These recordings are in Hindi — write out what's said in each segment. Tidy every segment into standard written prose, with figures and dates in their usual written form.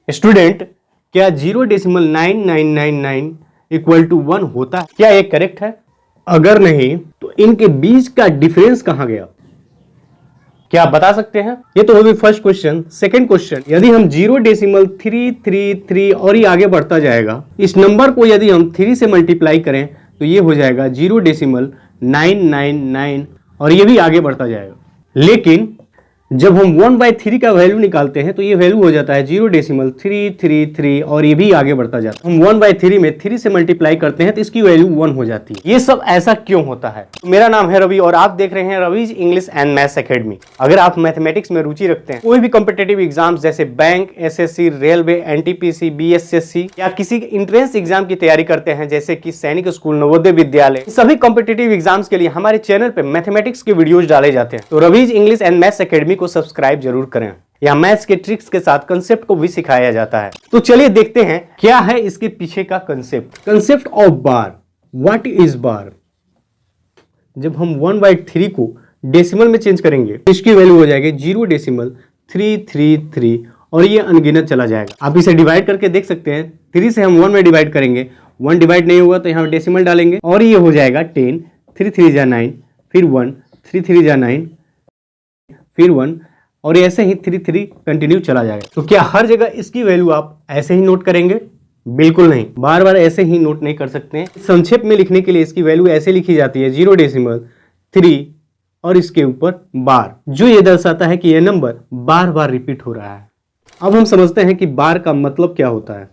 स्टूडेंट, क्या 0.9999 इक्वल टू 1 होता है? क्या ये करेक्ट है? अगर नहीं तो इनके बीच का डिफरेंस कहां गया? क्या आप बता सकते हैं? ये तो होगी फर्स्ट क्वेश्चन। सेकंड क्वेश्चन, यदि हम 0.333 और ये आगे बढ़ता जाएगा, इस नंबर को यदि हम 3 से मल्टीप्लाई करें तो ये हो जाएगा 0.999 और ये भी आगे बढ़ता जाएगा। लेकिन जब हम 1/3 का वैल्यू निकालते हैं तो ये वैल्यू हो जाता है 0.333 और ये भी आगे बढ़ता जाता है। हम 1/3 में 3 से मल्टीप्लाई करते हैं तो इसकी वैल्यू 1 हो जाती है। ये सब ऐसा क्यों होता है? तो मेरा नाम है रवि और आप देख रहे हैं Ravi's English and maths academy. अगर आप मैथमेटिक्स में रुचि रखते हैं, कोई भी कॉम्पिटेटिव एग्जाम जैसे bank, SSC, railway, NTPC, BSSC या किसी इंट्रेंस एग्जाम की तैयारी करते हैं जैसे कि सैनिक स्कूल, नवोदय विद्यालय, सभी कॉम्पिटेटिव एग्जाम्स के लिए हमारे चैनल पे मैथमेटिक्स के वीडियोज डाले जाते हैं। तो Ravi's English and maths academy को सब्सक्राइब जरूर करें। यहाँ मैथ्स के ट्रिक्स के साथ कंसेप्ट को भी सिखाया जाता है। तो चलिए देखते हैं क्या है इसके पीछे का concept. Concept of bar. What is bar? जब हम 1/3 को डेसिमल में चेंज करेंगे तो इसकी वैल्यू हो जाएगी 0.333 और ये अनगिनत चला जाएगा। आप इसे डिवाइड करके देख सकते हैं। 3 से हम 1 में डिवाइड करेंगे, 1 डिवाइड नहीं होगा तो यहाँ डेसिमल डालेंगे और ये हो जाएगा 10, 3 3 जा 9, फिर 1, 3 3 जा 9, फिर 1 और ऐसे ही 3 3 कंटिन्यू चला जाएगा। तो क्या हर जगह इसकी वैल्यू आप ऐसे ही नोट करेंगे? बिल्कुल नहीं, बार बार ऐसे ही नोट नहीं कर सकते हैं। संक्षेप में लिखने के लिए इसकी वैल्यू ऐसे लिखी जाती है 0.3 और इसके ऊपर बार, जो ये दर्शाता है कि यह नंबर बार बार रिपीट हो रहा है। अब हम समझते हैं कि बार का मतलब क्या होता है।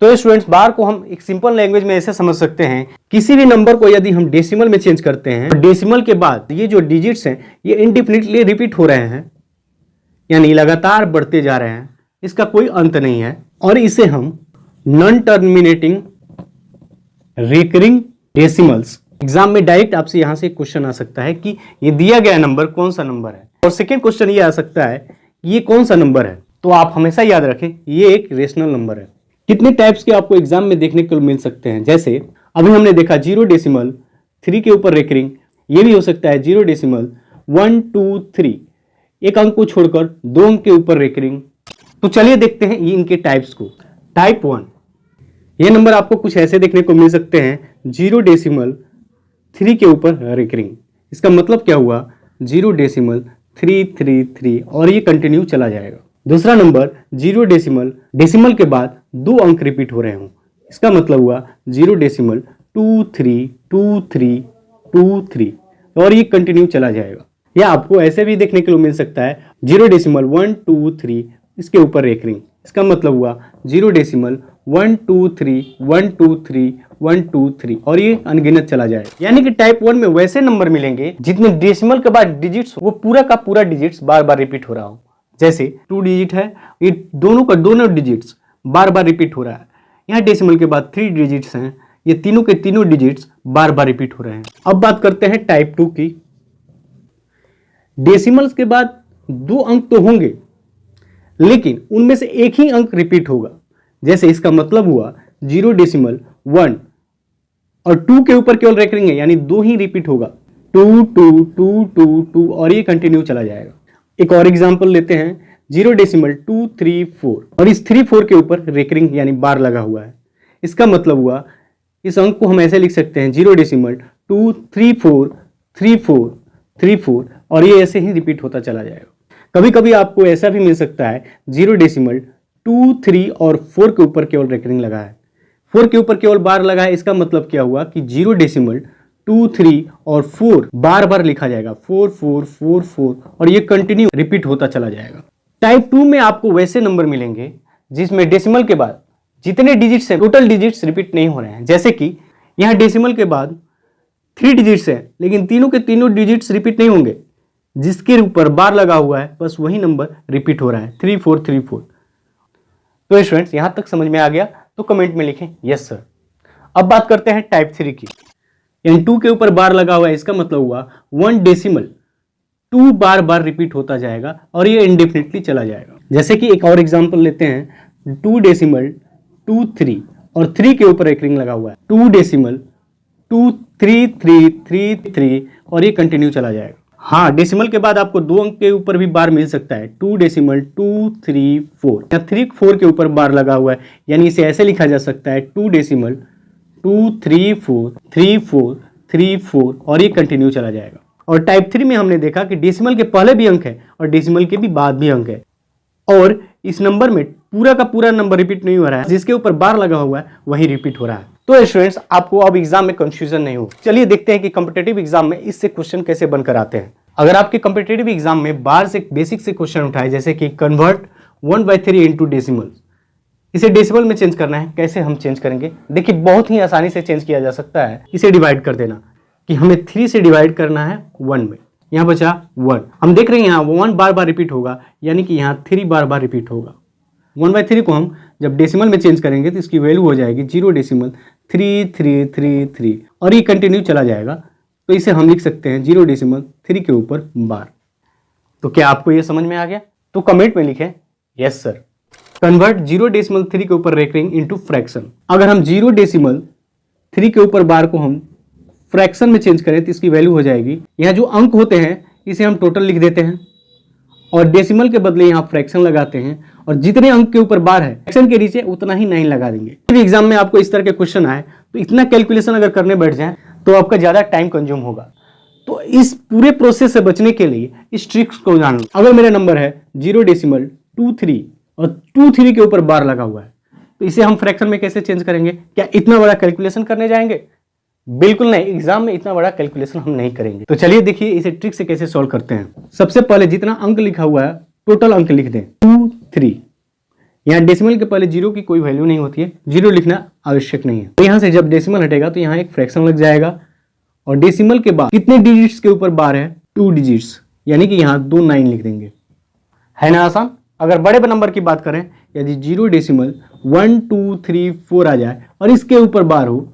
तो स्टूडेंट्स, बार को हम एक सिंपल लैंग्वेज में ऐसे समझ सकते हैं, किसी भी नंबर को यदि हम डेसिमल में चेंज करते हैं तो डेसिमल के बाद ये जो डिजिट्स हैं ये इंडेफिनिटली रिपीट हो रहे हैं, यानी लगातार बढ़ते जा रहे हैं, इसका कोई अंत नहीं है और इसे हम non terminating recurring decimals. Exam में डायरेक्ट आपसे यहां से क्वेश्चन आ सकता है कि ये दिया गया नंबर कौन सा नंबर है, और सेकेंड क्वेश्चन ये आ सकता है कि ये कौन सा नंबर है। तो आप हमेशा याद रखें ये एक रेशनल नंबर है। कितने टाइप्स के आपको एग्जाम में देखने को मिल सकते हैं, जैसे अभी हमने देखा 0.3 के ऊपर रेकरिंग, ये भी हो सकता है 0.123, एक अंक को छोड़कर 2 अंक के ऊपर रेकरिंग। तो चलिए देखते हैं ये इनके टाइप्स को। टाइप 1, ये नंबर आपको कुछ ऐसे देखने को मिल सकते हैं 0.3 के ऊपर रेकरिंग। इसका मतलब क्या हुआ 0.333 और ये कंटिन्यू चला जाएगा। दूसरा नंबर 0 के बाद 2 अंक रिपीट हो रहे हों, इसका मतलब हुआ 0.232323 और ये कंटिन्यू चला जाएगा। या आपको ऐसे भी देखने को मिल सकता है 0.123 इसके ऊपर रेकरिंग, इसका मतलब हुआ 0.123 और ये अनगिनत चला जाएगा। यानी कि टाइप 1 में वैसे नंबर मिलेंगे जितने डेसिमल के बाद डिजिट्स वो पूरा का पूरा डिजिट्स बार बार रिपीट हो रहा हो। जैसे 2 डिजिट है, ये दोनों का दोनों डिजिट्स बार बार रिपीट हो रहा है। यहाँ डेसिमल के बाद 3 डिजिट्स हैं, ये तीनों के तीनों डिजिट्स बार बार रिपीट हो रहे हैं। अब बात करते हैं टाइप 2 की। डेसिमल्स के बाद 2 अंक तो होंगे लेकिन उनमें से एक ही अंक रिपीट होगा। जैसे इसका मतलब हुआ 0.1 और 2 के ऊपर केवल रेकरिंग है, यानी 2 ही रिपीट होगा, 2 2 2 2 2 और ये कंटिन्यू चला जाएगा। एक और एग्जांपल लेते हैं 0.234 और इस 34 के ऊपर रेकरिंग यानी बार लगा हुआ है। इसका मतलब हुआ इस अंक को हम ऐसे लिख सकते हैं 0.2343434 और ये ऐसे ही रिपीट होता चला जाएगा। कभी कभी आपको ऐसा भी मिल सकता है 0.23 और 4 के ऊपर केवल रेकरिंग लगा है, 4 के ऊपर केवल बार लगा है। इसका मतलब क्या हुआ कि 0.23 और 4 बार बार लिखा जाएगा, 4 4 4 4 और ये कंटिन्यू रिपीट होता चला जाएगा। टाइप 2 में आपको वैसे नंबर मिलेंगे जिसमें डेसिमल के बाद जितने डिजिट्स हैं टोटल डिजिट्स रिपीट नहीं हो रहे हैं। जैसे कि यहाँ डेसिमल के बाद 3 डिजिट्स हैं लेकिन तीनों के तीनों डिजिट्स रिपीट नहीं होंगे, जिसके ऊपर बार लगा हुआ है बस वही नंबर रिपीट हो रहा है 3434। तो स्टूडेंट्स, यहां तक समझ में आ गया तो कमेंट में लिखें यस सर। अब बात करते हैं टाइप 3 की। यानी 2 के ऊपर बार लगा हुआ है, इसका मतलब हुआ 1.2 बार बार रिपीट होता जाएगा और ये इंडेफिनिटली चला जाएगा। जैसे कि एक और एग्जांपल लेते हैं 2.23 और 3 के ऊपर रेकरिंग लगा हुआ है, 2.23333 और ये कंटिन्यू चला जाएगा। हाँ, डेसिमल के बाद आपको 2 अंक के ऊपर भी बार मिल सकता है, 2.234 या 3-4 के ऊपर बार लगा हुआ है, यानी इसे ऐसे लिखा जा सकता है 2.2343434 और ये कंटिन्यू चला जाएगा। और टाइप 3 में हमने देखा कि डेसिमल के पहले भी अंक है और डेसिमल के भी बाद भी अंक है, और इस नंबर में पूरा का पूरा नंबर रिपीट नहीं हो रहा है, जिसके ऊपर बार लगा हुआ है वही रिपीट हो रहा है। तो स्टूडेंट्स, आपको अब एग्जाम में कंफ्यूजन नहीं हो। चलिए देखते हैं कि कॉम्पिटिटिव एग्जाम में इससे क्वेश्चन कैसे बनकर आते हैं। अगर आपके कॉम्पिटिटिव एग्जाम में बार से बेसिक से क्वेश्चन उठाए, जैसे कि कन्वर्ट 1/3 इनटू डेसिमल, इसे डेसिमल में चेंज करना है, कैसे हम चेंज करेंगे? देखिए, बहुत ही आसानी से चेंज किया जा सकता है। इसे डिवाइड कर देना, कि हमें 3 से डिवाइड करना है 1 में, यहाँ बचा 1। हम देख रहे हैं यहाँ 1 बार बार रिपीट होगा, यानी कि यहाँ 3 बार बार रिपीट होगा। 1/3 को हम जब डेसिमल में चेंज करेंगे तो इसकी वैल्यू हो जाएगी 0.3333 और ये कंटिन्यू चला जाएगा। तो इसे हम लिख सकते हैं 0.3 के ऊपर बार। तो क्या आपको ये समझ में आ गया? तो कमेंट में लिखें यस सर। कन्वर्ट 0.3 के ऊपर रेकरिंग इनटू फ्रैक्शन। अगर हम 0.3 के ऊपर बार को हम फ्रैक्शन में चेंज करें तो इसकी वैल्यू हो जाएगी, यहाँ जो अंक होते हैं इसे हम टोटल लिख देते हैं और डेसिमल के बदले यहाँ फ्रैक्शन लगाते हैं, और जितने अंक के ऊपर बार है फ्रैक्शन के नीचे उतना ही 9 लगा देंगे। फिर एग्जाम में आपको इस तरह के क्वेश्चन आए तो इतना कैलकुलेशन अगर करने बैठ जाए तो आपका ज्यादा टाइम कंज्यूम होगा। तो इस पूरे प्रोसेस से बचने के लिए इस ट्रिक्स को जान लो। अगर मेरा नंबर है 0.23 और 23 के ऊपर बार लगा हुआ है, तो इसे हम फ्रैक्शन में कैसे चेंज करेंगे? क्या इतना बड़ा कैलकुलेशन करने जाएंगे? बिल्कुल नहीं, एग्जाम में इतना बड़ा कैलकुलेशन हम नहीं करेंगे। तो चलिए देखिए इसे ट्रिक से कैसे सॉल्व करते हैं। सबसे पहले जितना अंक लिखा हुआ है टोटल अंक लिख दें 23। यहाँ डेसिमल के पहले 0 की कोई वैल्यू नहीं होती है, 0 लिखना आवश्यक नहीं है। तो यहाँ से जब डेसिमल हटेगा तो यहाँ एक फ्रैक्शन लग जाएगा, और डेसिमल के बाद कितने डिजिट्स के ऊपर बार है? 2 डिजिट्स, यानी कि यहाँ 2 9 लिख देंगे। है ना आसान? अगर बड़े नंबर की बात करें, यदि 0.1234 आ जाए और इसके ऊपर बार हो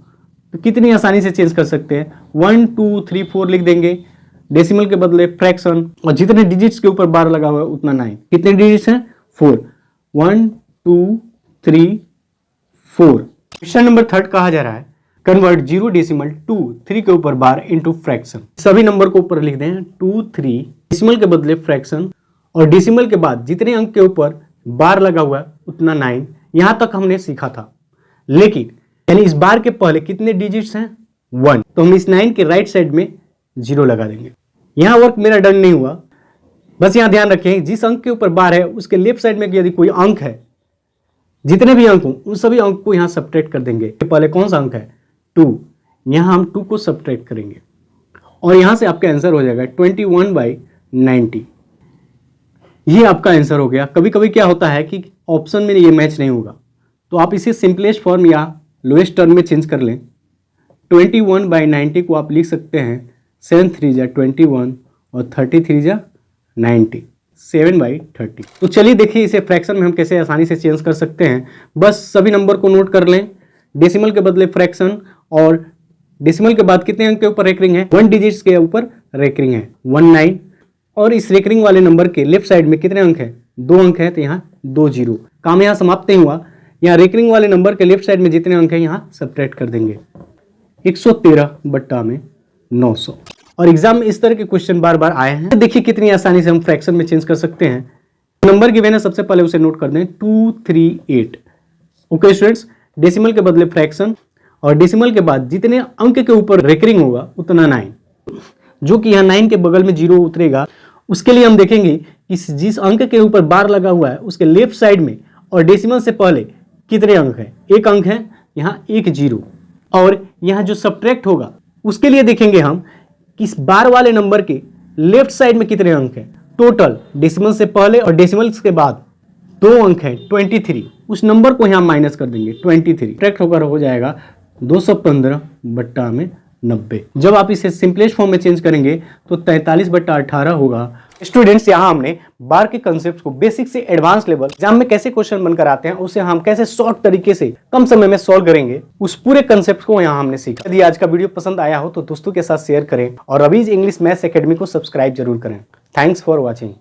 तो कितनी आसानी से चेंज कर सकते हैं? 1 2 3 4 लिख देंगे, डेसिमल के बदले फ्रैक्शन, और जितने डिजिट्स के ऊपर बार लगा हुआ है उतना 9। कितने डिजिट्स हैं? 4। 1 2 3 4। क्वेश्चन नंबर 3 कहा जा रहा है कन्वर्ट 0.23 के ऊपर बार इनटू फ्रैक्शन। सभी नंबर को ऊपर लिख दें 2 3, डेसिमल के बदले फ्रैक्शन, और डेसिमल के बाद जितने अंक के ऊपर बार लगा हुआ है उतना 9। यहां तक हमने सीखा था, लेकिन यानी इस बार के पहले कितने डिजिट्स हैं? 1। तो हम इस 9 के राइट साइड में 0 लगा देंगे। यहां वर्क मेरा डन नहीं हुआ, बस यहां ध्यान रखें जिस अंक के ऊपर बार है उसके लेफ्ट साइड में यदि कोई अंक है, जितने भी अंक हों उन सभी अंक को यहां सब्ट्रैक्ट कर देंगे। पहले कौन सा अंक है? 2। यहां हम 2 को सब्ट्रैक्ट करेंगे और यहां से आपका आंसर हो जाएगा 21/90। ये आपका आंसर हो गया। कभी कभी क्या होता है कि ऑप्शन में ये मैच नहीं होगा, तो आप इसे सिंपलेस्ट फॉर्म या लोएस्ट टर्म में चेंज कर लें। 21/90 को आप लिख सकते हैं 7 3 जा 21 और 33 जा 90, 7/30। तो चलिए देखिए इसे फ्रैक्शन में हम कैसे आसानी से चेंज कर सकते हैं। बस सभी नंबर को नोट कर लें, डेसिमल के बदले फ्रैक्शन, और डेसिमल के बाद कितने अंक के ऊपर रेकरिंग है? 1 डिजिट्स के ऊपर रेकरिंग है 19, और इस रेकरिंग वाले नंबर के लेफ्ट साइड में कितने अंक है? 2 अंक है, तो यहाँ 2 0। काम यहाँ समाप्त नहीं हुआ, यहाँ रेकरिंग वाले नंबर के लेफ्ट साइड में जितने अंक हैं यहाँ सब्ट्रैक्ट कर देंगे। 113/900। और एग्जाम में इस तरह के क्वेश्चन बार बार आए हैं। देखिए कितनी आसानी से हम फ्रैक्शन में चेंज कर सकते हैं। नंबर गिवन है, सबसे पहले उसे नोट कर दें 238। ओके स्टूडेंट्स, डेसिमल के बदले फ्रैक्शन, और डेसिमल के बाद जितने अंक के ऊपर रेकरिंग होगा उतना 9, जो कि यहाँ 9 के बगल में 0 उतरेगा। उसके लिए हम देखेंगे कि जिस अंक के ऊपर बार लगा हुआ है उसके लेफ्ट साइड में और डेसिमल से पहले कितने अंक हैं? 1 अंक है, यहाँ 1 0, और यहाँ जो सब्ट्रैक्ट होगा उसके लिए देखेंगे हम कि इस बार वाले नंबर के लेफ्ट साइड में कितने अंक हैं। टोटल डेसिमल से पहले और डेसिमल के बाद 2 अंक है 23, उस नंबर को यहाँ माइनस कर देंगे 23, सब्ट्रैक्ट होकर हो जाएगा 215/90। जब आप इसे सिंपलेस्ट फॉर्म में चेंज करेंगे तो 43/18 होगा। स्टूडेंट्स, यहाँ हमने बार के कंसेप्ट को बेसिक से एडवांस लेवल एग्जाम में कैसे क्वेश्चन बनकर आते हैं उसे हम कैसे शॉर्ट तरीके से कम समय में सॉल्व करेंगे, उस पूरे कंसेप्ट को यहाँ हमने सीखा। यदि आज का वीडियो पसंद आया हो तो दोस्तों के साथ शेयर करें और रवीज इंग्लिश मैथ्स एकेडमी को सब्सक्राइब जरूर करें। Thanks for watching.